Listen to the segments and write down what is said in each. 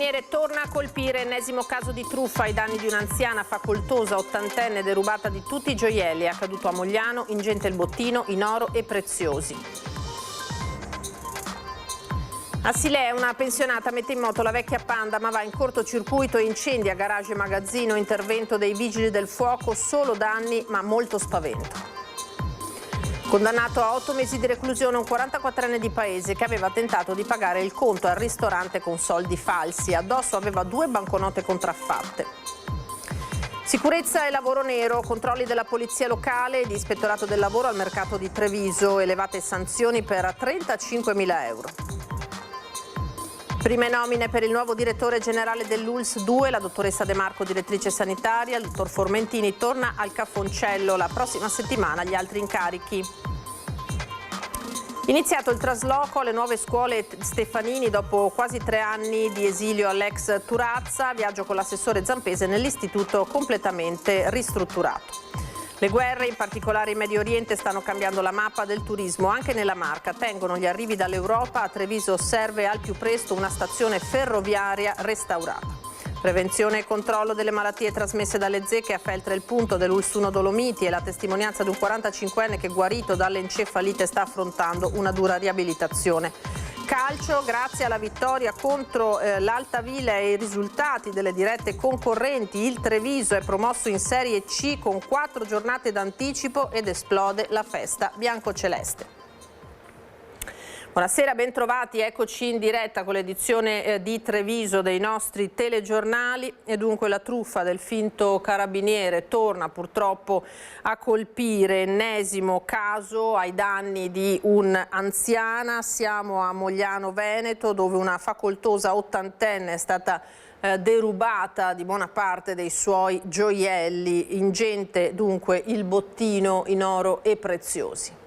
Carabiniere torna a colpire, ennesimo caso di truffa ai danni di un'anziana facoltosa ottantenne derubata di tutti i gioielli. È accaduto a Mogliano, ingente il bottino in oro e preziosi. A Silea una pensionata mette in moto la vecchia Panda ma va in cortocircuito e incendia garage e magazzino, intervento dei vigili del fuoco, solo danni ma molto spavento. Condannato a 8 mesi di reclusione un 44enne di Paese che aveva tentato di pagare il conto al ristorante con soldi falsi. Addosso aveva 2 banconote contraffatte. Sicurezza e lavoro nero, controlli della polizia locale e di ispettorato del lavoro al mercato di Treviso, elevate sanzioni per 35.000 euro. Prime nomine per il nuovo direttore generale dell'ULSS 2, la dottoressa De Marco, direttrice sanitaria, il dottor Formentini torna al Cafoncello la prossima settimana gli altri incarichi. Iniziato il trasloco alle nuove scuole Stefanini dopo quasi 3 anni di esilio all'ex Turazza, viaggio con l'assessore Zampese nell'istituto completamente ristrutturato. Le guerre, in particolare in Medio Oriente, stanno cambiando la mappa del turismo. Anche nella Marca tengono gli arrivi dall'Europa. A Treviso serve al più presto una stazione ferroviaria restaurata. Prevenzione e controllo delle malattie trasmesse dalle zecche a Feltre il punto dell'ULSS 1 Dolomiti e la testimonianza di un 45enne che guarito dall'encefalite sta affrontando una dura riabilitazione. Calcio, grazie alla vittoria contro l'Altavilla e i risultati delle dirette concorrenti, il Treviso è promosso in Serie C con 4 giornate d'anticipo ed esplode la festa biancoceleste. Buonasera, bentrovati, eccoci in diretta con l'edizione di Treviso dei nostri telegiornali e dunque la truffa del finto carabiniere torna purtroppo a colpire, ennesimo caso ai danni di un'anziana. Siamo a Mogliano Veneto dove una facoltosa ottantenne è stata derubata di buona parte dei suoi gioielli, ingente dunque il bottino in oro e preziosi.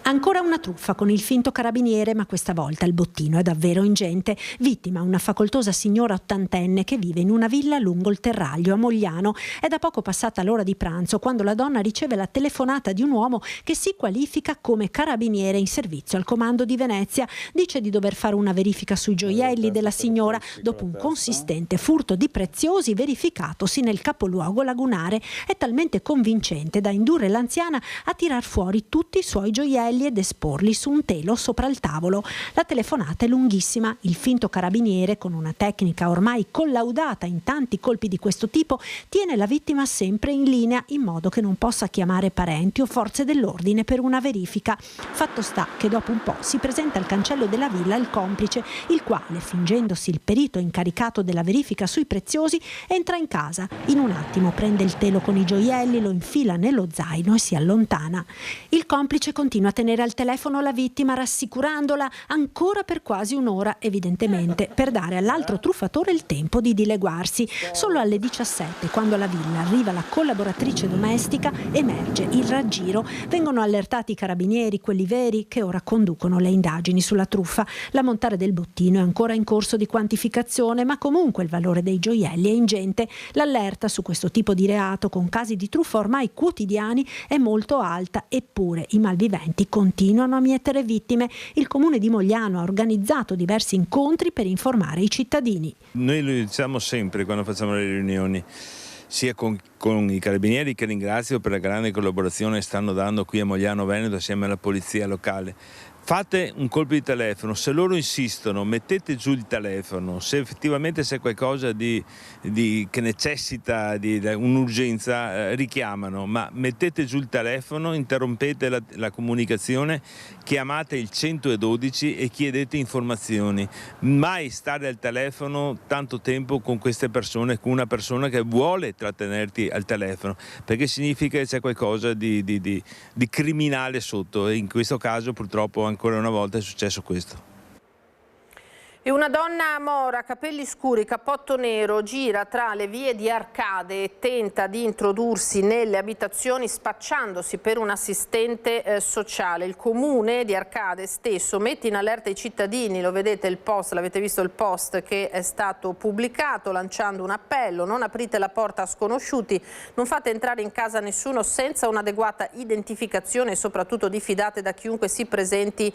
Ancora una truffa con il finto carabiniere, ma questa volta il bottino è davvero ingente. Vittima una facoltosa signora ottantenne che vive in una villa lungo il Terraglio a Mogliano. È da poco passata l'ora di pranzo quando la donna riceve la telefonata di un uomo che si qualifica come carabiniere in servizio al comando di Venezia. Dice di dover fare una verifica sui gioielli della signora dopo un consistente furto di preziosi verificatosi nel capoluogo lagunare. È talmente convincente da indurre l'anziana a tirar fuori tutti i suoi gioielli ed esporli su un telo sopra il tavolo. La telefonata è lunghissima. Il finto carabiniere, con una tecnica ormai collaudata in tanti colpi di questo tipo, tiene la vittima sempre in linea in modo che non possa chiamare parenti o forze dell'ordine per una verifica. Fatto sta che dopo un po' si presenta al cancello della villa il complice, il quale, fingendosi il perito incaricato della verifica sui preziosi, entra in casa. In un attimo prende il telo con i gioielli, lo infila nello zaino e si allontana. Il complice continua a tenere al telefono la vittima rassicurandola ancora per quasi un'ora, evidentemente per dare all'altro truffatore il tempo di dileguarsi. Solo alle 17, quando alla villa arriva la collaboratrice domestica, emerge il raggiro. Vengono allertati i carabinieri, quelli veri, che ora conducono le indagini sulla truffa. L'ammontare del bottino è ancora in corso di quantificazione, ma comunque il valore dei gioielli è ingente. L'allerta su questo tipo di reato, con casi di truffa ormai quotidiani, è molto alta, eppure i malviventi continuano a mietere vittime. Il comune di Mogliano ha organizzato diversi incontri per informare i cittadini. Noi lo diciamo sempre quando facciamo le riunioni, sia con i carabinieri, che ringrazio per la grande collaborazione che stanno dando qui a Mogliano Veneto assieme alla polizia locale. Fate un colpo di telefono, se loro insistono mettete giù il telefono, se effettivamente c'è qualcosa che necessita di un'urgenza richiamano, ma mettete giù il telefono, interrompete la comunicazione, chiamate il 112 e chiedete informazioni. Mai stare al telefono tanto tempo con queste persone, con una persona che vuole trattenerti al telefono, perché significa che c'è qualcosa di criminale sotto e in questo caso purtroppo ancora una volta è successo questo. E una donna a Mora, capelli scuri, cappotto nero, gira tra le vie di Arcade e tenta di introdursi nelle abitazioni spacciandosi per un assistente sociale. Il comune di Arcade stesso mette in allerta i cittadini, lo vedete il post, l'avete visto il post che è stato pubblicato lanciando un appello: non aprite la porta a sconosciuti, non fate entrare in casa nessuno senza un'adeguata identificazione e soprattutto diffidate da chiunque si presenti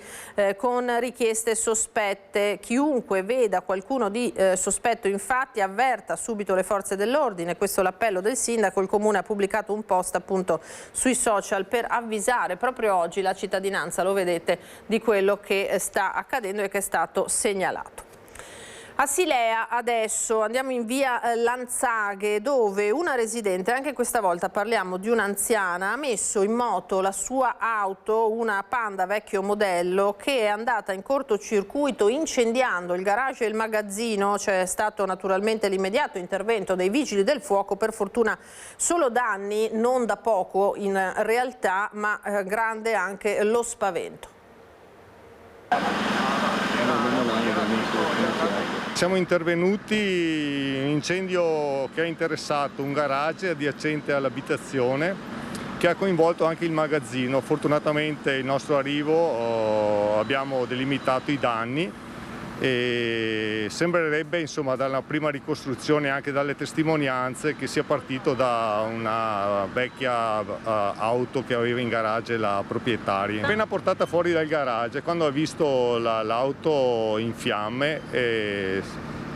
con richieste sospette. Chiunque chiunque veda qualcuno di sospetto infatti avverta subito le forze dell'ordine. Questo è l'appello del sindaco. Il comune ha pubblicato un post appunto sui social per avvisare proprio oggi la cittadinanza, lo vedete, di quello che sta accadendo e che è stato segnalato. A Silea adesso andiamo in via Lanzaghe, dove una residente, anche questa volta parliamo di un'anziana, ha messo in moto la sua auto, una Panda vecchio modello, che è andata in cortocircuito incendiando il garage e il magazzino. C'è stato naturalmente l'immediato intervento dei vigili del fuoco, per fortuna solo danni, non da poco in realtà, ma grande anche lo spavento. Siamo intervenuti in un incendio che ha interessato un garage adiacente all'abitazione, che ha coinvolto anche il magazzino. Fortunatamente il nostro arrivo abbiamo delimitato i danni e sembrerebbe, insomma, dalla prima ricostruzione e anche dalle testimonianze, che sia partito da una vecchia auto che aveva in garage la proprietaria. Appena portata fuori dal garage, quando ha visto l'auto in fiamme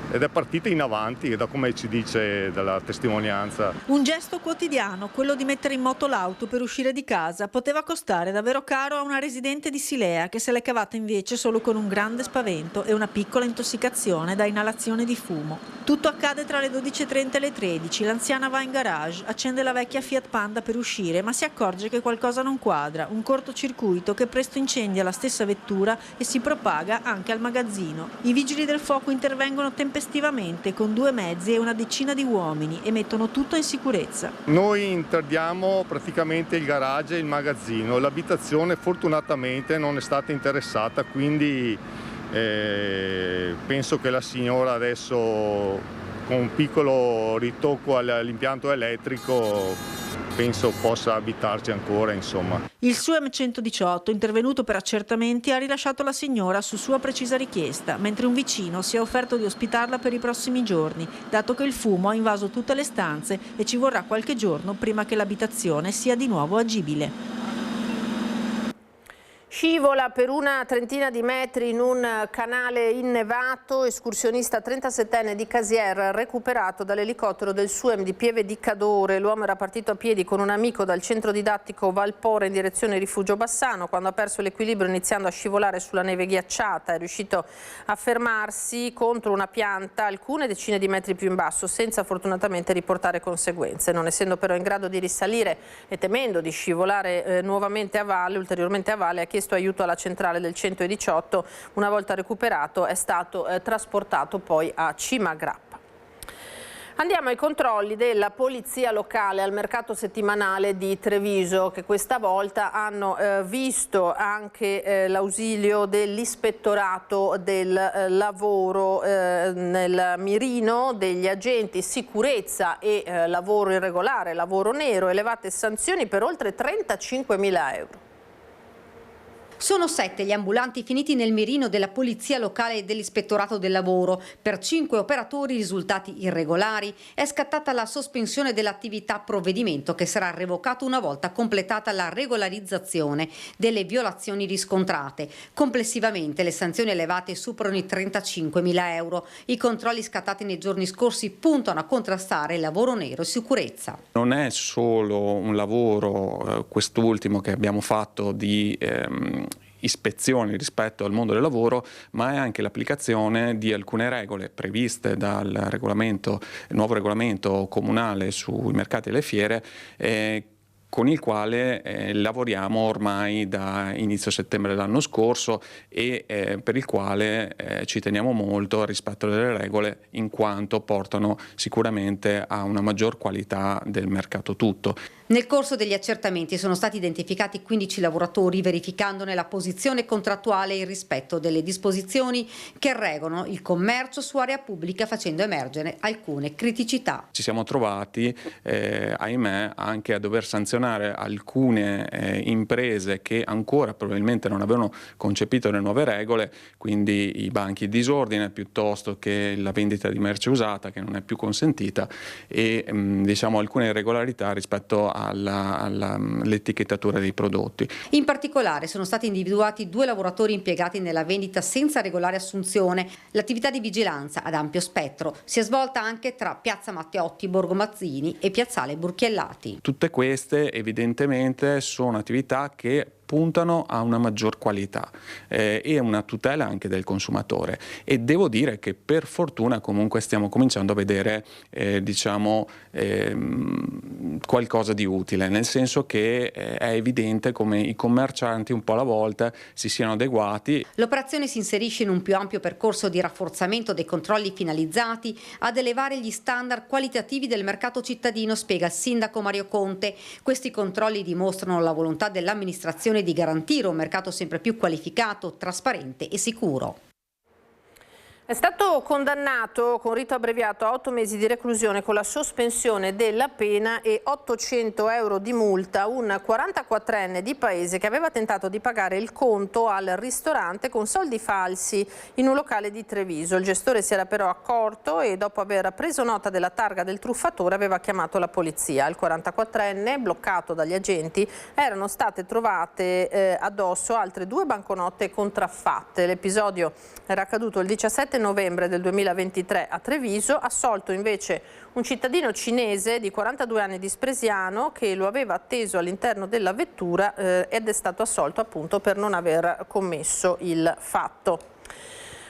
ed è partita in avanti, da come ci dice dalla testimonianza. Un gesto quotidiano, quello di mettere in moto l'auto per uscire di casa, poteva costare davvero caro a una residente di Silea, che se l'è cavata invece solo con un grande spavento e una piccola intossicazione da inalazione di fumo. Tutto accade tra le 12:30 e le 13. L'anziana va in garage, accende la vecchia Fiat Panda per uscire, ma si accorge che qualcosa non quadra, un cortocircuito che presto incendia la stessa vettura e si propaga anche al magazzino. I vigili del fuoco intervengono tempestivamente con 2 mezzi e una decina di uomini e mettono tutto in sicurezza. Noi interdiamo praticamente il garage e il magazzino. L'abitazione fortunatamente non è stata interessata, quindi penso che la signora adesso, con un piccolo ritocco all'impianto elettrico, penso possa abitarci ancora, insomma. Il suo M118, intervenuto per accertamenti, ha rilasciato la signora su sua precisa richiesta, mentre un vicino si è offerto di ospitarla per i prossimi giorni, dato che il fumo ha invaso tutte le stanze e ci vorrà qualche giorno prima che l'abitazione sia di nuovo agibile. Scivola per una trentina di metri in un canale innevato, escursionista 37enne di Casier recuperato dall'elicottero del SUEM di Pieve di Cadore. L'uomo era partito a piedi con un amico dal centro didattico Valpora in direzione Rifugio Bassano. Quando ha perso l'equilibrio iniziando a scivolare sulla neve ghiacciata è riuscito a fermarsi contro una pianta alcune decine di metri più in basso, senza fortunatamente riportare conseguenze. Non essendo però in grado di risalire e temendo di scivolare nuovamente a valle, ulteriormente a valle, ha chiesto aiuto alla centrale del 118. Una volta recuperato è stato trasportato poi a Cimagrappa. Andiamo ai controlli della polizia locale al mercato settimanale di Treviso, che questa volta hanno visto anche l'ausilio dell'ispettorato del lavoro nel mirino degli agenti sicurezza e lavoro irregolare, lavoro nero, elevate sanzioni per oltre 35.000 euro. Sono 7 gli ambulanti finiti nel mirino della polizia locale e dell'ispettorato del lavoro. Per 5 operatori risultati irregolari è scattata la sospensione dell'attività, provvedimento che sarà revocato una volta completata la regolarizzazione delle violazioni riscontrate. Complessivamente le sanzioni elevate superano i 35.000 euro. I controlli scattati nei giorni scorsi puntano a contrastare il lavoro nero e sicurezza. Non è solo un lavoro, quest'ultimo che abbiamo fatto di ispezioni rispetto al mondo del lavoro, ma è anche l'applicazione di alcune regole previste dal nuovo regolamento comunale sui mercati e le fiere, con il quale lavoriamo ormai da inizio settembre dell'anno scorso e per il quale ci teniamo molto rispetto alle regole, in quanto portano sicuramente a una maggior qualità del mercato tutto. Nel corso degli accertamenti sono stati identificati 15 lavoratori, verificandone la posizione contrattuale e il rispetto delle disposizioni che regolano il commercio su area pubblica, facendo emergere alcune criticità. Ci siamo trovati, ahimè, anche a dover sanzionare selezionare alcune imprese che ancora probabilmente non avevano concepito le nuove regole, quindi i banchi in disordine piuttosto che la vendita di merce usata che non è più consentita, e diciamo alcune irregolarità rispetto all'etichettatura dei prodotti. In particolare sono stati individuati 2 lavoratori impiegati nella vendita senza regolare assunzione. L'attività di vigilanza ad ampio spettro si è svolta anche tra Piazza Matteotti, Borgo Mazzini e Piazzale Burchiellati. Tutte queste evidentemente sono attività che puntano a una maggior qualità e a una tutela anche del consumatore, e devo dire che per fortuna comunque stiamo cominciando a vedere qualcosa di utile, nel senso che è evidente come i commercianti un po' alla volta si siano adeguati. L'operazione si inserisce in un più ampio percorso di rafforzamento dei controlli finalizzati ad elevare gli standard qualitativi del mercato cittadino, spiega il sindaco Mario Conte. Questi controlli dimostrano la volontà dell'amministrazione di garantire un mercato sempre più qualificato, trasparente e sicuro. È stato condannato con rito abbreviato a 8 mesi di reclusione con la sospensione della pena e 800 euro di multa un 44enne di Paese che aveva tentato di pagare il conto al ristorante con soldi falsi in un locale di Treviso. Il gestore si era però accorto e dopo aver preso nota della targa del truffatore aveva chiamato la polizia. Al 44enne, bloccato dagli agenti, erano state trovate addosso altre 2 banconote contraffatte. L'episodio era accaduto il 17 novembre del 2023 a Treviso. Assolto invece un cittadino cinese di 42 anni di Spresiano che lo aveva atteso all'interno della vettura ed è stato assolto appunto per non aver commesso il fatto.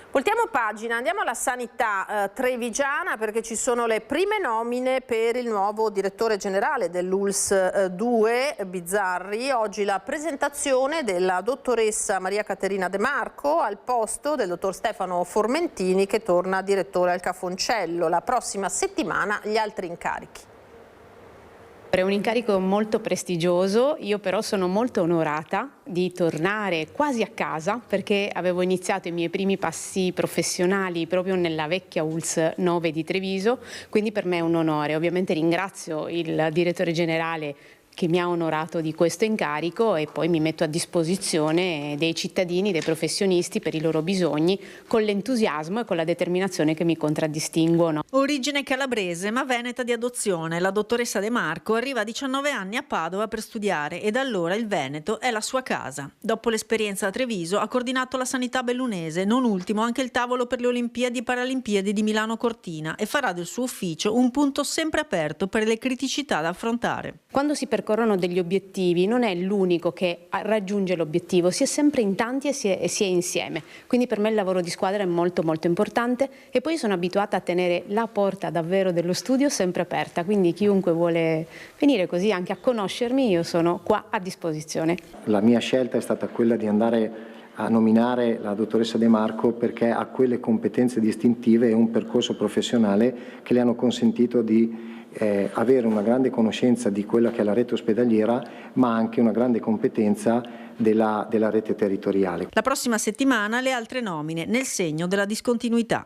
Voltiamo pagina, andiamo alla sanità trevigiana perché ci sono le prime nomine per il nuovo direttore generale dell'ULSS 2, Bizzarri. Oggi la presentazione della dottoressa Maria Caterina De Marco al posto del dottor Stefano Formentini che torna direttore al Cafoncello. La prossima settimana gli altri incarichi. È un incarico molto prestigioso, io però sono molto onorata di tornare quasi a casa perché avevo iniziato i miei primi passi professionali proprio nella vecchia ULSS 9 di Treviso, quindi per me è un onore. Ovviamente ringrazio il direttore generale che mi ha onorato di questo incarico e poi mi metto a disposizione dei cittadini, dei professionisti per i loro bisogni con l'entusiasmo e con la determinazione che mi contraddistinguono. Origine calabrese ma veneta di adozione, la dottoressa De Marco arriva a 19 anni a Padova per studiare e da allora il Veneto è la sua casa. Dopo l'esperienza a Treviso ha coordinato la sanità bellunese, non ultimo anche il tavolo per le Olimpiadi e Paralimpiadi di Milano Cortina, e farà del suo ufficio un punto sempre aperto per le criticità da affrontare. Quando si percorrono degli obiettivi non è l'unico che raggiunge l'obiettivo, si è sempre in tanti e si è insieme, quindi per me il lavoro di squadra è molto molto importante e poi sono abituata a tenere la porta davvero dello studio sempre aperta, quindi chiunque vuole venire così anche a conoscermi io sono qua a disposizione. La mia scelta è stata quella di andare a nominare la dottoressa De Marco perché ha quelle competenze distintive e un percorso professionale che le hanno consentito di avere una grande conoscenza di quella che è la rete ospedaliera, ma anche una grande competenza della rete territoriale. La prossima settimana le altre nomine nel segno della discontinuità.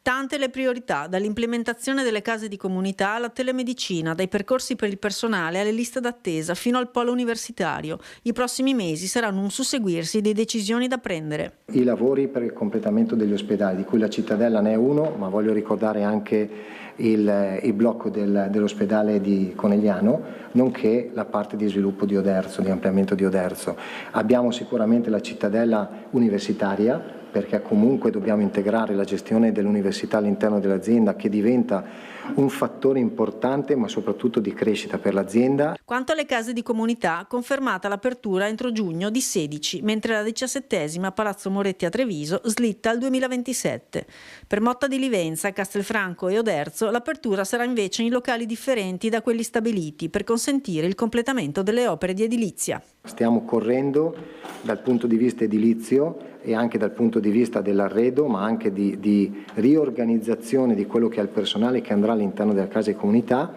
Tante le priorità, dall'implementazione delle case di comunità alla telemedicina, dai percorsi per il personale alle liste d'attesa fino al polo universitario. I prossimi mesi saranno un susseguirsi di decisioni da prendere. I lavori per il completamento degli ospedali, di cui la Cittadella ne è uno, ma voglio ricordare anche il blocco dell'ospedale di Conegliano, nonché la parte di sviluppo di Oderzo, di ampliamento di Oderzo. Abbiamo sicuramente la Cittadella universitaria, perché comunque dobbiamo integrare la gestione dell'università all'interno dell'azienda, che diventa un fattore importante ma soprattutto di crescita per l'azienda. Quanto alle case di comunità, confermata l'apertura entro giugno di 16, mentre la 17ª Palazzo Moretti a Treviso slitta al 2027. Per Motta di Livenza, Castelfranco e Oderzo l'apertura sarà invece in locali differenti da quelli stabiliti per consentire il completamento delle opere di edilizia. Stiamo correndo dal punto di vista edilizio e anche dal punto di vista dell'arredo, ma anche di riorganizzazione di quello che è il personale che andrà all'interno della casa di comunità.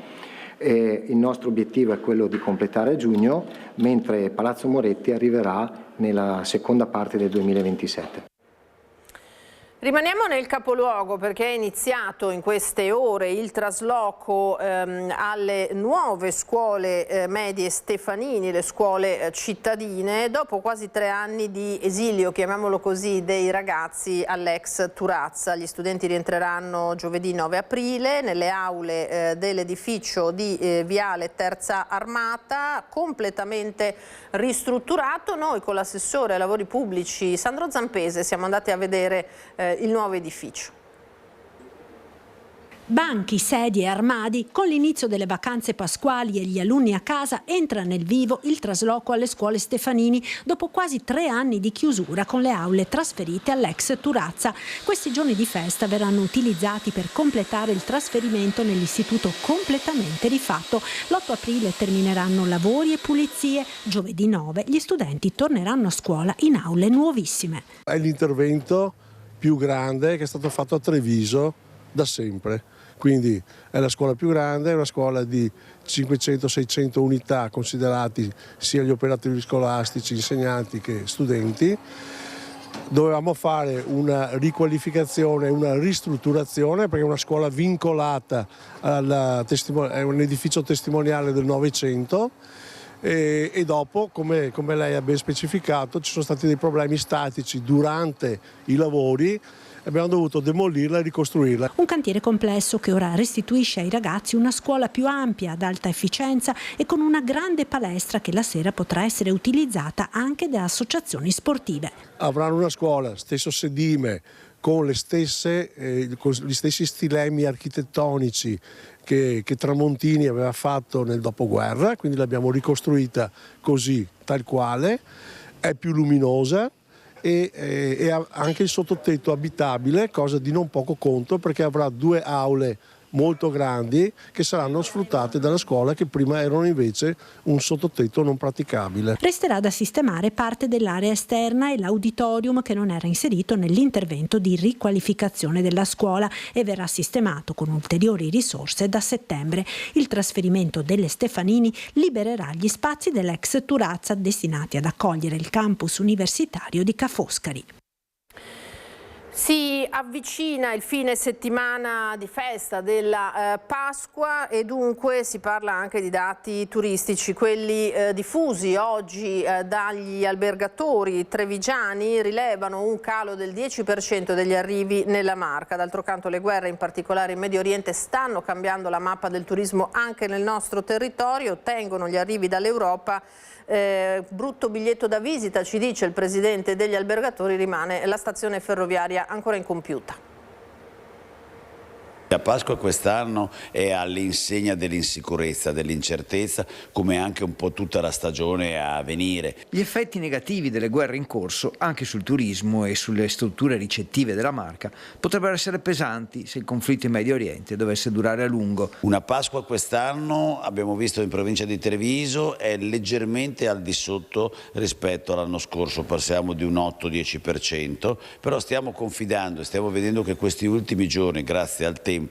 Il nostro obiettivo è quello di completare a giugno, mentre Palazzo Moretti arriverà nella seconda parte del 2027. Rimaniamo nel capoluogo perché è iniziato in queste ore il trasloco alle nuove scuole medie Stefanini, le scuole cittadine, dopo quasi 3 anni di esilio, chiamiamolo così, dei ragazzi all'ex Turazza. Gli studenti rientreranno giovedì 9 aprile nelle aule dell'edificio di Viale Terza Armata, completamente ristrutturato. Noi con l'assessore ai lavori pubblici Sandro Zampese siamo andati a vedere il nuovo edificio. Banchi, sedie e armadi, con l'inizio delle vacanze pasquali e gli alunni a casa entra nel vivo il trasloco alle scuole Stefanini dopo quasi 3 anni di chiusura con le aule trasferite all'ex Turazza. Questi giorni di festa verranno utilizzati per completare il trasferimento nell'istituto completamente rifatto. L'8 aprile termineranno lavori e pulizie. Giovedì 9 gli studenti torneranno a scuola in aule nuovissime. È l'intervento più grande che è stato fatto a Treviso da sempre. Quindi è la scuola più grande, è una scuola di 500-600 unità considerati sia gli operatori scolastici, insegnanti che studenti. Dovevamo fare una riqualificazione, una ristrutturazione perché è una scuola vincolata, è un edificio testimoniale del Novecento. E dopo, come lei ha ben specificato, ci sono stati dei problemi statici durante i lavori. Abbiamo dovuto demolirla e ricostruirla. Un cantiere complesso che ora restituisce ai ragazzi una scuola più ampia, ad alta efficienza e con una grande palestra che la sera potrà essere utilizzata anche da associazioni sportive. Avranno una scuola, stesso sedime, con gli stessi stilemi architettonici che Tramontini aveva fatto nel dopoguerra, quindi l'abbiamo ricostruita così, tal quale, è più luminosa. E ha anche il sottotetto abitabile, cosa di non poco conto perché avrà 2 aule molto grandi che saranno sfruttate dalla scuola che prima erano invece un sottotetto non praticabile. Resterà da sistemare parte dell'area esterna e l'auditorium che non era inserito nell'intervento di riqualificazione della scuola e verrà sistemato con ulteriori risorse da settembre. Il trasferimento delle Stefanini libererà gli spazi dell'ex Turazza destinati ad accogliere il campus universitario di Ca' Foscari. Si avvicina il fine settimana di festa della Pasqua e dunque si parla anche di dati turistici. Quelli diffusi oggi dagli albergatori trevigiani rilevano un calo del 10% degli arrivi nella Marca. D'altro canto le guerre, in particolare in Medio Oriente, stanno cambiando la mappa del turismo anche nel nostro territorio. Tengono gli arrivi dall'Europa. Brutto biglietto da visita, ci dice il presidente degli albergatori, rimane la stazione ferroviaria ancora incompiuta. La Pasqua quest'anno è all'insegna dell'insicurezza, dell'incertezza, come anche un po' tutta la stagione a venire. Gli effetti negativi delle guerre in corso, anche sul turismo e sulle strutture ricettive della Marca, potrebbero essere pesanti se il conflitto in Medio Oriente dovesse durare a lungo. Una Pasqua quest'anno, abbiamo visto in provincia di Treviso, è leggermente al di sotto rispetto all'anno scorso, passiamo di un 8-10%, però stiamo confidando, stiamo vedendo che questi ultimi giorni, grazie al tempo,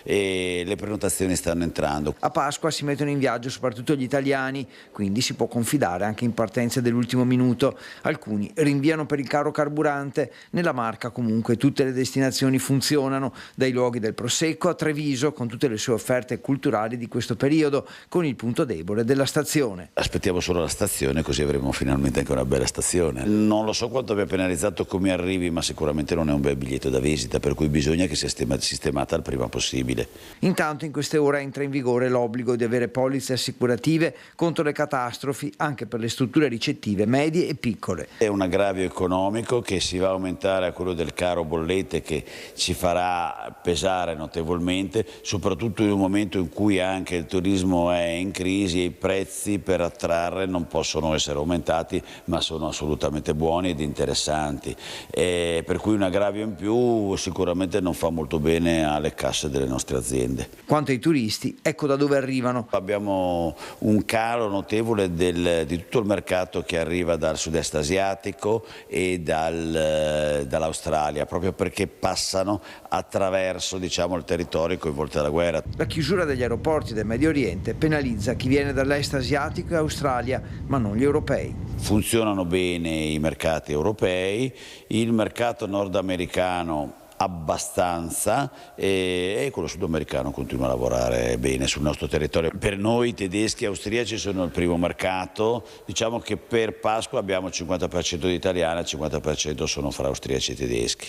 e le prenotazioni stanno entrando. A Pasqua si mettono in viaggio soprattutto gli italiani, quindi si può confidare anche in partenze dell'ultimo minuto. Alcuni rinviano per il caro carburante. Nella Marca comunque tutte le destinazioni funzionano, dai luoghi del Prosecco a Treviso, con tutte le sue offerte culturali di questo periodo, con il punto debole della stazione. Aspettiamo solo la stazione, così avremo finalmente anche una bella stazione. Non lo so quanto abbia penalizzato come arrivi, ma sicuramente non è un bel biglietto da visita, per cui bisogna che sia sistemata al prima possibile. Intanto in queste ore entra in vigore l'obbligo di avere polizze assicurative contro le catastrofi anche per le strutture ricettive medie e piccole. È un aggravio economico che si va a aumentare a quello del caro bollette, che ci farà pesare notevolmente, soprattutto in un momento in cui anche il turismo è in crisi e i prezzi per attrarre non possono essere aumentati, ma sono assolutamente buoni ed interessanti. Per cui un aggravio in più sicuramente non fa molto bene alle casse delle nostre aziende. Quanto ai turisti, ecco da dove arrivano. Abbiamo un calo notevole di tutto il mercato che arriva dal sud-est asiatico e dall'Australia, proprio perché passano attraverso, diciamo, il territorio coinvolto dalla guerra. La chiusura degli aeroporti del Medio Oriente penalizza chi viene dall'est asiatico e Australia, ma non gli europei. Funzionano bene i mercati europei, il mercato nordamericano abbastanza e quello sudamericano continua a lavorare bene sul nostro territorio. Per noi tedeschi e austriaci sono il primo mercato, diciamo che per Pasqua abbiamo il 50% di italiani, il 50% sono fra austriaci e tedeschi.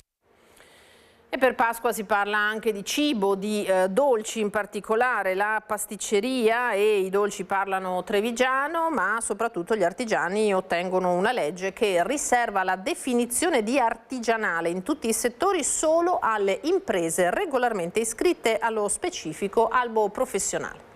E per Pasqua si parla anche di cibo, di dolci, in particolare la pasticceria e i dolci parlano trevigiano, ma soprattutto gli artigiani ottengono una legge che riserva la definizione di artigianale in tutti i settori solo alle imprese regolarmente iscritte allo specifico albo professionale.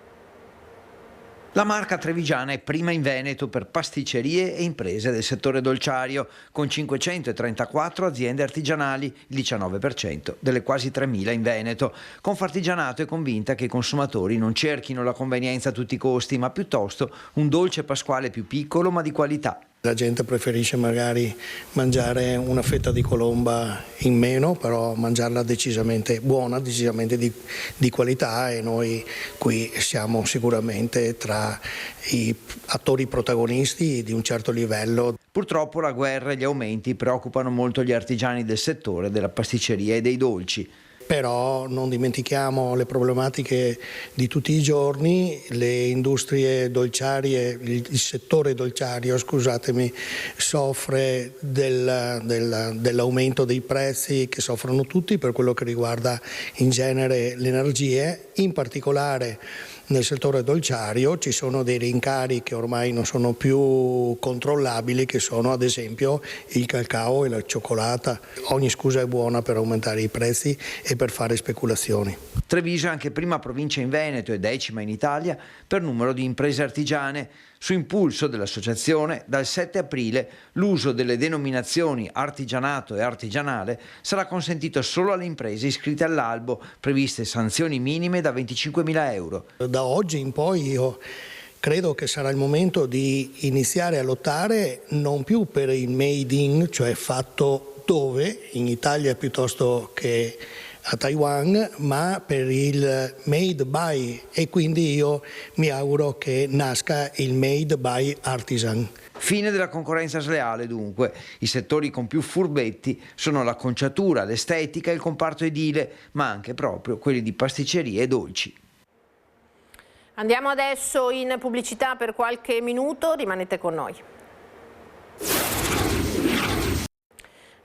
La marca trevigiana è prima in Veneto per pasticcerie e imprese del settore dolciario, con 534 aziende artigianali, il 19% delle quasi 3.000 in Veneto. Confartigianato è convinta che i consumatori non cerchino la convenienza a tutti i costi, ma piuttosto un dolce pasquale più piccolo ma di qualità. La gente preferisce magari mangiare una fetta di colomba in meno, però mangiarla decisamente buona, decisamente di qualità, e noi qui siamo sicuramente tra i attori protagonisti di un certo livello. Purtroppo la guerra e gli aumenti preoccupano molto gli artigiani del settore della pasticceria e dei dolci. Però non dimentichiamo le problematiche di tutti i giorni, le industrie dolciarie, il settore dolciario, scusatemi, soffre dell'aumento dei prezzi che soffrono tutti per quello che riguarda in genere le energie, in particolare nel settore dolciario ci sono dei rincari che ormai non sono più controllabili, che sono ad esempio il cacao e la cioccolata. Ogni scusa è buona per aumentare i prezzi e per fare speculazioni. Treviso è anche prima provincia in Veneto e 10ª in Italia per numero di imprese artigiane. Su impulso dell'associazione, dal 7 aprile l'uso delle denominazioni artigianato e artigianale sarà consentito solo alle imprese iscritte all'albo, previste sanzioni minime da 25.000 euro. Da oggi in poi io credo che sarà il momento di iniziare a lottare non più per il made in, cioè fatto dove, in Italia piuttosto che a Taiwan, ma per il made by, e quindi io mi auguro che nasca il made by artisan. Fine della concorrenza sleale dunque. I settori con più furbetti sono l'acconciatura, l'estetica e il comparto edile, ma anche proprio quelli di pasticcerie e dolci. Andiamo adesso in pubblicità per qualche minuto, rimanete con noi.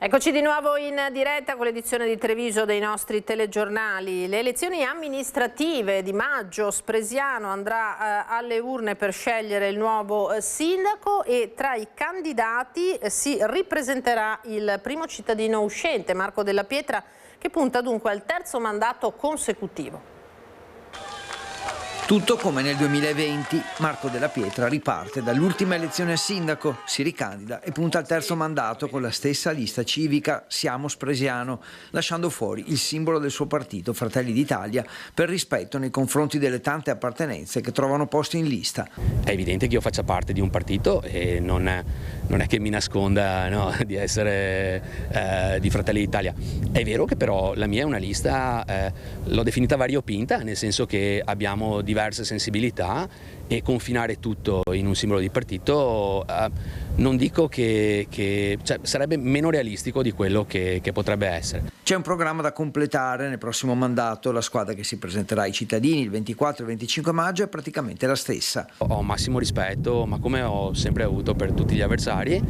Eccoci di nuovo in diretta con l'edizione di Treviso dei nostri telegiornali. Le elezioni amministrative di maggio, Spresiano andrà alle urne per scegliere il nuovo sindaco e tra i candidati si ripresenterà il primo cittadino uscente, Marco Della Pietra, che punta dunque al terzo mandato consecutivo. Tutto come nel 2020, Marco Della Pietra riparte dall'ultima elezione a sindaco, si ricandida e punta al terzo mandato con la stessa lista civica Siamo Spresiano, lasciando fuori il simbolo del suo partito, Fratelli d'Italia, per rispetto nei confronti delle tante appartenenze che trovano posto in lista. È evidente che io faccia parte di un partito e non è che mi nasconda di essere di Fratelli d'Italia. È vero che però la mia è una lista, l'ho definita variopinta, nel senso che abbiamo diverse sensibilità e confinare tutto in un simbolo di partito non dico che sarebbe meno realistico di quello che potrebbe essere. C'è un programma da completare nel prossimo mandato, la squadra che si presenterà ai cittadini il 24 e il 25 maggio è praticamente la stessa. Ho massimo rispetto, ma come ho sempre avuto per tutti gli avversari,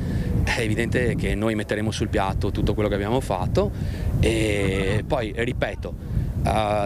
è evidente che noi metteremo sul piatto tutto quello che abbiamo fatto e poi, ripeto,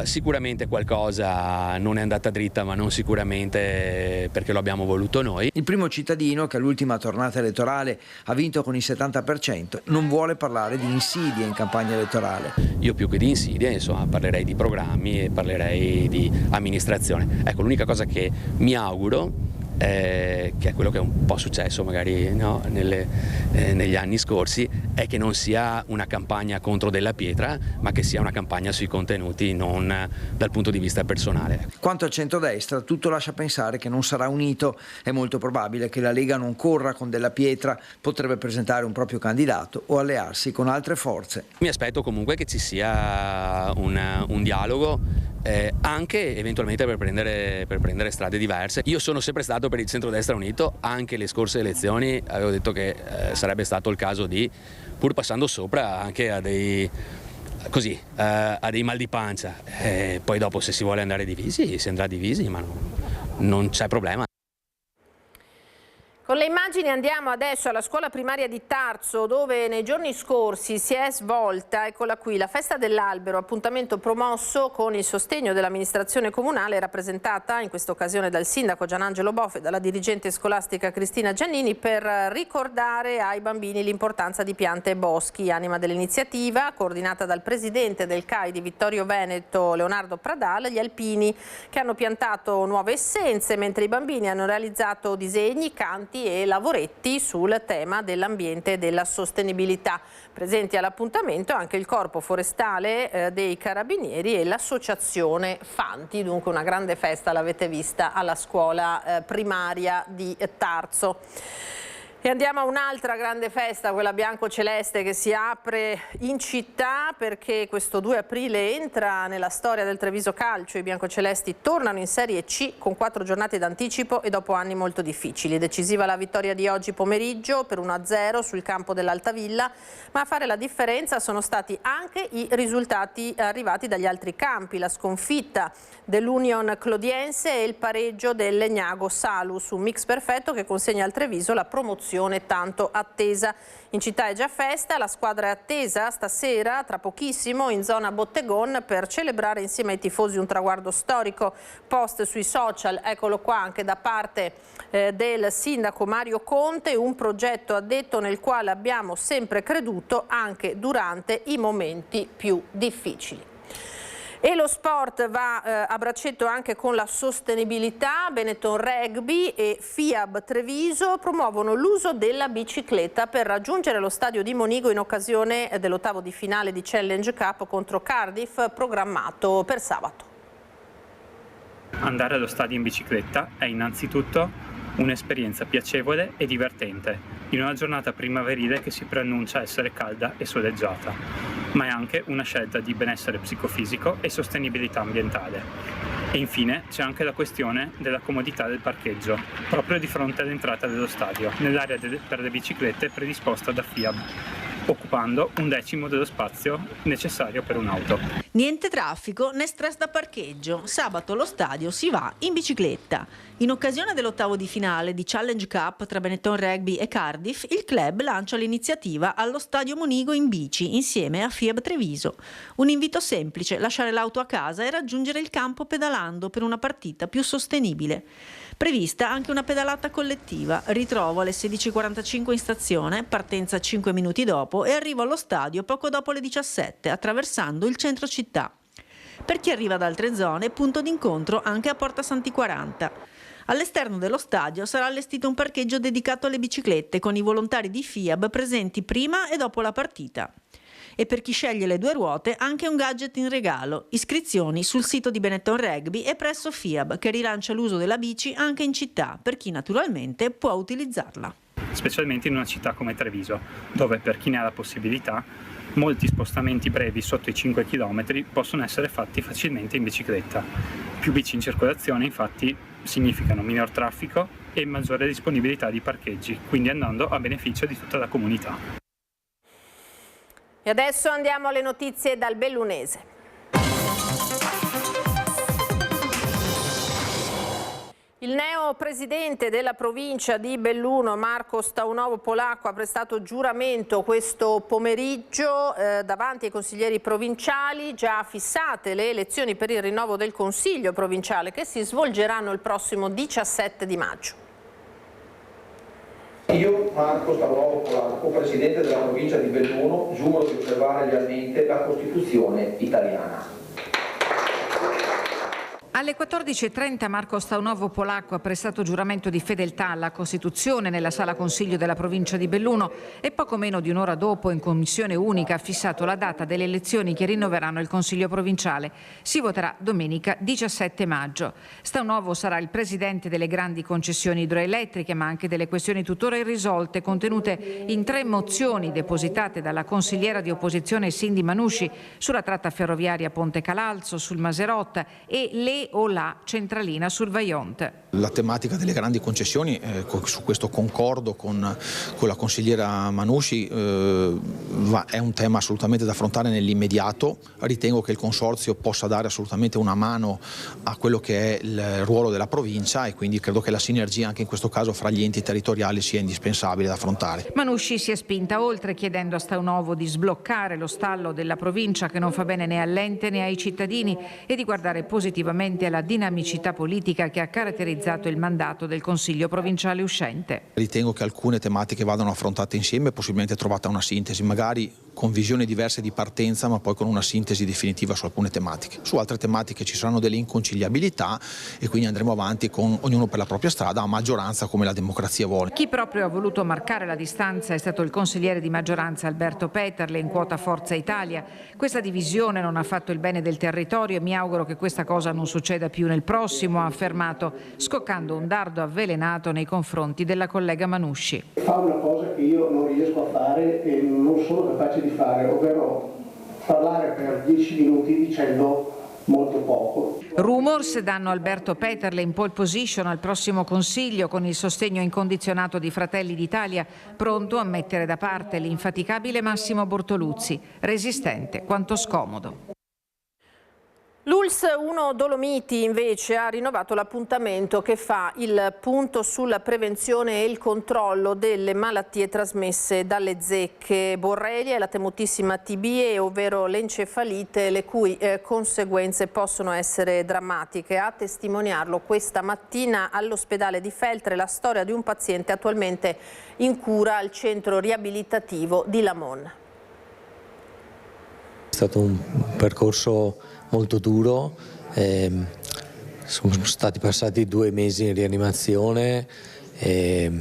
sicuramente qualcosa non è andata dritta, ma non sicuramente perché lo abbiamo voluto noi. Il primo cittadino che all'ultima tornata elettorale ha vinto con il 70% non vuole parlare di insidie in campagna elettorale. Io più che di insidie, insomma, parlerei di programmi e parlerei di amministrazione. Ecco, l'unica cosa che mi auguro che è quello che è un po' successo magari, no, negli anni scorsi, è che non sia una campagna contro Della Pietra, ma che sia una campagna sui contenuti, non dal punto di vista personale. Quanto al centrodestra, tutto lascia pensare che non sarà unito. È molto probabile che la Lega non corra con Della Pietra, potrebbe presentare un proprio candidato o allearsi con altre forze. Mi aspetto comunque che ci sia un dialogo, anche eventualmente per prendere strade diverse. Io sono sempre stato per il centrodestra unito, anche le scorse elezioni avevo detto che sarebbe stato il caso di, pur passando sopra anche a dei mal di pancia, poi dopo se si vuole andare divisi si andrà divisi, ma non c'è problema. Con le immagini andiamo adesso alla scuola primaria di Tarzo, dove nei giorni scorsi si è svolta, eccola qui, la festa dell'albero, appuntamento promosso con il sostegno dell'amministrazione comunale, rappresentata in questa occasione dal sindaco Gianangelo Boff e dalla dirigente scolastica Cristina Giannini, per ricordare ai bambini l'importanza di piante e boschi. Anima dell'iniziativa, coordinata dal presidente del CAI di Vittorio Veneto, Leonardo Pradal, gli alpini che hanno piantato nuove essenze, mentre i bambini hanno realizzato disegni, canti e lavoretti sul tema dell'ambiente e della sostenibilità. Presenti all'appuntamento anche il Corpo Forestale dei Carabinieri e l'associazione Fanti, dunque una grande festa l'avete vista alla scuola primaria di Tarzo. E andiamo a un'altra grande festa, quella bianco-celeste, che si apre in città, perché questo 2 aprile entra nella storia del Treviso Calcio. I biancocelesti tornano in Serie C con 4 giornate d'anticipo e dopo anni molto difficili. Decisiva la vittoria di oggi pomeriggio per 1-0 sul campo dell'Altavilla, ma a fare la differenza sono stati anche i risultati arrivati dagli altri campi. La sconfitta dell'Union Clodiense e il pareggio del Legnago Salus, un mix perfetto che consegna al Treviso la promozione tanto attesa. In città è già festa, la squadra è attesa stasera, tra pochissimo, in zona Bottegon, per celebrare insieme ai tifosi un traguardo storico. Post sui social, eccolo qua, anche da parte del sindaco Mario Conte, un progetto, ha detto, nel quale abbiamo sempre creduto anche durante i momenti più difficili. E lo sport va a braccetto anche con la sostenibilità. Benetton Rugby e FIAB Treviso promuovono l'uso della bicicletta per raggiungere lo stadio di Monigo in occasione dell'ottavo di finale di Challenge Cup contro Cardiff, programmato per sabato. Andare allo stadio in bicicletta è innanzitutto un'esperienza piacevole e divertente, in una giornata primaverile che si preannuncia essere calda e soleggiata, ma è anche una scelta di benessere psicofisico e sostenibilità ambientale. E infine c'è anche la questione della comodità del parcheggio, proprio di fronte all'entrata dello stadio, nell'area per le biciclette predisposta da FIAB, occupando 1/10 dello spazio necessario per un'auto. Niente traffico né stress da parcheggio. Sabato allo stadio si va in bicicletta. In occasione dell'ottavo di finale di Challenge Cup tra Benetton Rugby e Cardiff, il club lancia l'iniziativa Allo Stadio Monigo in bici insieme a FIAB Treviso. Un invito semplice: lasciare l'auto a casa e raggiungere il campo pedalando per una partita più sostenibile. Prevista anche una pedalata collettiva, ritrovo alle 16:45 in stazione, partenza 5 minuti dopo e arrivo allo stadio poco dopo le 17, attraversando il centro città. Per chi arriva da altre zone, punto d'incontro anche a Porta Santi 40. All'esterno dello stadio sarà allestito un parcheggio dedicato alle biciclette con i volontari di FIAB presenti prima e dopo la partita. E per chi sceglie le 2 ruote anche un gadget in regalo. Iscrizioni sul sito di Benetton Rugby e presso FIAB, che rilancia l'uso della bici anche in città, per chi naturalmente può utilizzarla. Specialmente in una città come Treviso, dove per chi ne ha la possibilità molti spostamenti brevi sotto i 5 km possono essere fatti facilmente in bicicletta. Più bici in circolazione infatti significano minor traffico e maggiore disponibilità di parcheggi, quindi andando a beneficio di tutta la comunità. E adesso andiamo alle notizie dal Bellunese. Il neopresidente della provincia di Belluno, Marco Staunovo Polacco, ha prestato giuramento questo pomeriggio davanti ai consiglieri provinciali. Già fissate le elezioni per il rinnovo del Consiglio provinciale, che si svolgeranno il prossimo 17 di maggio. Io, Marco Staunovo Polacco, presidente della provincia di Belluno, giuro di osservare lealmente la Costituzione italiana. Alle 14.30 Marco Staunovo polacco ha prestato giuramento di fedeltà alla Costituzione nella Sala Consiglio della provincia di Belluno e poco meno di un'ora dopo in Commissione Unica ha fissato la data delle elezioni che rinnoveranno il Consiglio provinciale. Si voterà domenica 17 maggio. Staunovo sarà il presidente delle grandi concessioni idroelettriche ma anche delle questioni tuttora irrisolte contenute in 3 mozioni depositate dalla consigliera di opposizione Cindy Manusci sulla tratta ferroviaria Ponte Calalzo, sul Maserot e le o la centralina sul Vajont. La tematica delle grandi concessioni, su questo concordo con la consigliera Manusci, è un tema assolutamente da affrontare nell'immediato. Ritengo che il consorzio possa dare assolutamente una mano a quello che è il ruolo della provincia e quindi credo che la sinergia anche in questo caso fra gli enti territoriali sia indispensabile da affrontare. Manusci si è spinta oltre chiedendo a Staunovo di sbloccare lo stallo della provincia che non fa bene né all'ente né ai cittadini e di guardare positivamente alla dinamicità politica che ha caratterizzato il mandato del Consiglio provinciale uscente. Ritengo che alcune tematiche vadano affrontate insieme e possibilmente trovata una sintesi, magari con visioni diverse di partenza ma poi con una sintesi definitiva su alcune tematiche. Su altre tematiche ci saranno delle inconciliabilità e quindi andremo avanti con ognuno per la propria strada a maggioranza come la democrazia vuole. Chi proprio ha voluto marcare la distanza è stato il consigliere di maggioranza Alberto Peterle in quota Forza Italia. Questa divisione non ha fatto il bene del territorio e mi auguro che questa cosa non succeda più nel prossimo, ha affermato, scoccando un dardo avvelenato nei confronti della collega Manusci. Fa una cosa che io non riesco a fare e non sono capace di fare, ovvero parlare per 10 minuti dicendo molto poco. Rumors danno Alberto Peterle in pole position al prossimo Consiglio con il sostegno incondizionato di Fratelli d'Italia, pronto a mettere da parte l'infaticabile Massimo Bortoluzzi, resistente quanto scomodo. L'ULSS 1 Dolomiti invece ha rinnovato l'appuntamento che fa il punto sulla prevenzione e il controllo delle malattie trasmesse dalle zecche. Borrelia e la temutissima TBE, ovvero l'encefalite, le cui conseguenze possono essere drammatiche. A testimoniarlo questa mattina all'ospedale di Feltre la storia di un paziente attualmente in cura al centro riabilitativo di Lamon. È stato un percorso molto duro, sono stati passati 2 mesi in rianimazione e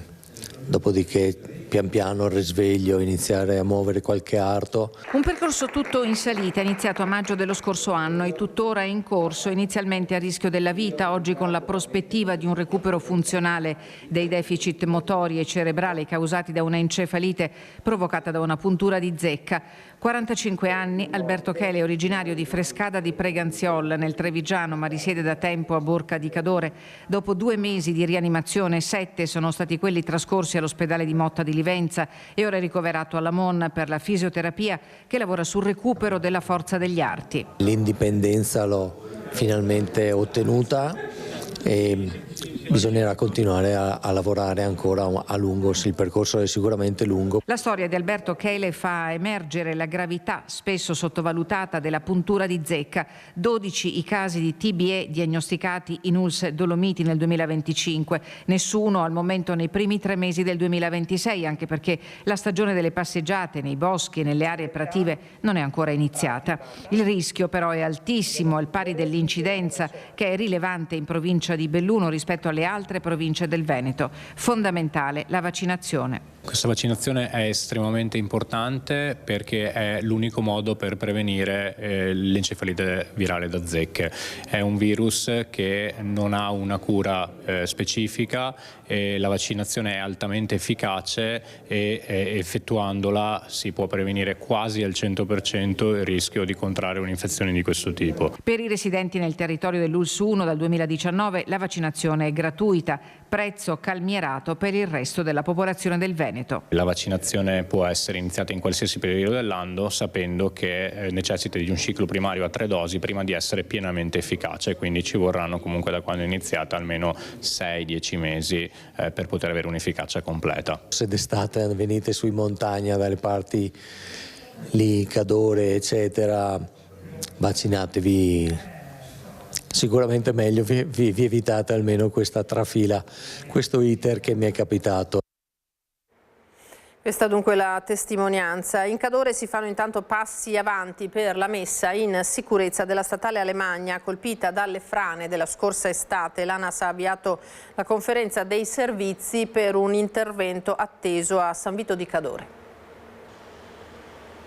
dopodiché pian piano il risveglio, iniziare a muovere qualche arto. Un percorso tutto in salita, iniziato a maggio dello scorso anno e tuttora in corso, inizialmente a rischio della vita, oggi con la prospettiva di un recupero funzionale dei deficit motori e cerebrali causati da una encefalite provocata da una puntura di zecca. 45 anni, Alberto Chele è originario di Frescada di Preganziol nel Trevigiano ma risiede da tempo a Borca di Cadore. Dopo 2 mesi di rianimazione, 7 sono stati quelli trascorsi all'ospedale di Motta di Livenza e ora è ricoverato alla Mon per la fisioterapia che lavora sul recupero della forza degli arti. L'indipendenza l'ho finalmente ottenuta e bisognerà continuare a lavorare ancora a lungo, il percorso è sicuramente lungo. La storia di Alberto Chele fa emergere la gravità spesso sottovalutata della puntura di zecca. 12 i casi di TBE diagnosticati in ULSS Dolomiti nel 2025, nessuno al momento nei primi 3 mesi del 2026, anche perché la stagione delle passeggiate nei boschi e nelle aree prative non è ancora iniziata. Il rischio però è altissimo, al pari dell'incidenza che è rilevante in provincia di Belluno rispetto alle altre province del Veneto. Fondamentale la vaccinazione. Questa vaccinazione è estremamente importante perché è l'unico modo per prevenire l'encefalite virale da zecche. È un virus che non ha una cura specifica e la vaccinazione è altamente efficace e effettuandola si può prevenire quasi al 100% il rischio di contrarre un'infezione di questo tipo. Per i residenti nel territorio dell'ULSS 1 dal 2019 la vaccinazione è gratuita, prezzo calmierato per il resto della popolazione del Veneto. La vaccinazione può essere iniziata in qualsiasi periodo dell'anno sapendo che necessita di un ciclo primario a 3 dosi prima di essere pienamente efficace, quindi ci vorranno comunque da quando è iniziata almeno 6-10 mesi per poter avere un'efficacia completa. Se d'estate venite su in montagna dalle parti lì, Cadore eccetera, vaccinatevi. Sicuramente meglio, vi evitate almeno questa trafila, questo iter che mi è capitato. Questa dunque la testimonianza. In Cadore si fanno intanto passi avanti per la messa in sicurezza della statale Alemagna colpita dalle frane della scorsa estate. L'ANAS ha avviato la conferenza dei servizi per un intervento atteso a San Vito di Cadore.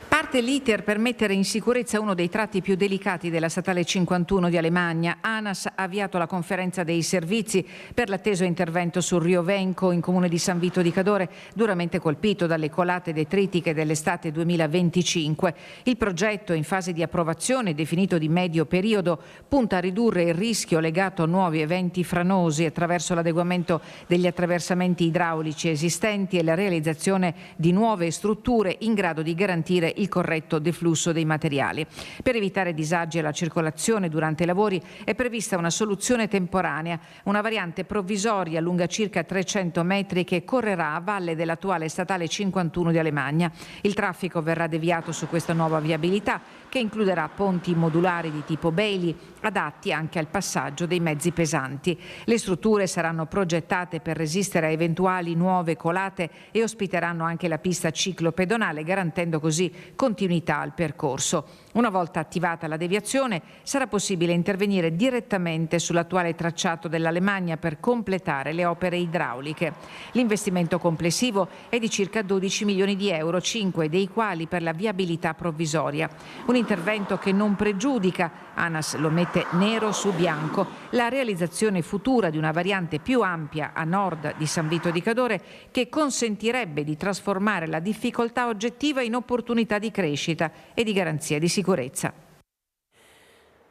Parte l'iter per mettere in sicurezza uno dei tratti più delicati della statale 51 di Alemagna. ANAS ha avviato la conferenza dei servizi per l'atteso intervento sul Rio Venco in comune di San Vito di Cadore, duramente colpito dalle colate detritiche dell'estate 2025. Il progetto, in fase di approvazione definito di medio periodo, punta a ridurre il rischio legato a nuovi eventi franosi attraverso l'adeguamento degli attraversamenti idraulici esistenti e la realizzazione di nuove strutture in grado di garantire il corretto deflusso dei materiali. Per evitare disagi alla circolazione durante i lavori è prevista una soluzione temporanea, una variante provvisoria lunga circa 300 metri che correrà a valle dell'attuale statale 51 di Alemagna. Il traffico verrà deviato su questa nuova viabilità che includerà ponti modulari di tipo Bailey adatti anche al passaggio dei mezzi pesanti. Le strutture saranno progettate per resistere a eventuali nuove colate e ospiteranno anche la pista ciclopedonale, garantendo così continuità al percorso. Una volta attivata la deviazione sarà possibile intervenire direttamente sull'attuale tracciato dell'Alemagna per completare le opere idrauliche. L'investimento complessivo è di circa 12 milioni di euro, 5 dei quali per la viabilità provvisoria. Un intervento che non pregiudica, ANAS lo mette nero su bianco, la realizzazione futura di una variante più ampia a nord di San Vito di Cadore che consentirebbe di trasformare la difficoltà oggettiva in opportunità di crescita e di garanzia di sicurezza.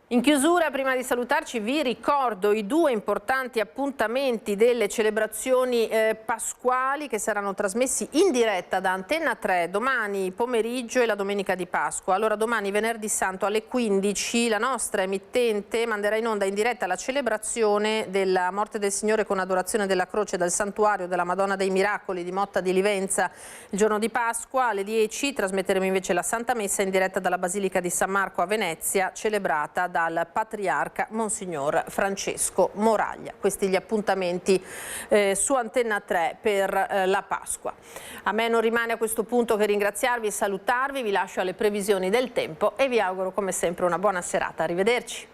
In chiusura, prima di salutarci, vi ricordo i due importanti appuntamenti delle celebrazioni pasquali che saranno trasmessi in diretta da Antenna 3 domani pomeriggio e la domenica di Pasqua. Allora, domani venerdì santo alle 15 la nostra emittente manderà in onda in diretta la celebrazione della morte del Signore con adorazione della croce dal santuario della Madonna dei Miracoli di Motta di Livenza il giorno di Pasqua. Alle 10 trasmetteremo invece la Santa Messa in diretta dalla Basilica di San Marco a Venezia, celebrata dal Patriarca Monsignor Francesco Moraglia. Questi gli appuntamenti su Antenna 3 per la Pasqua. A me non rimane a questo punto che ringraziarvi e salutarvi, vi lascio alle previsioni del tempo e vi auguro come sempre una buona serata. Arrivederci.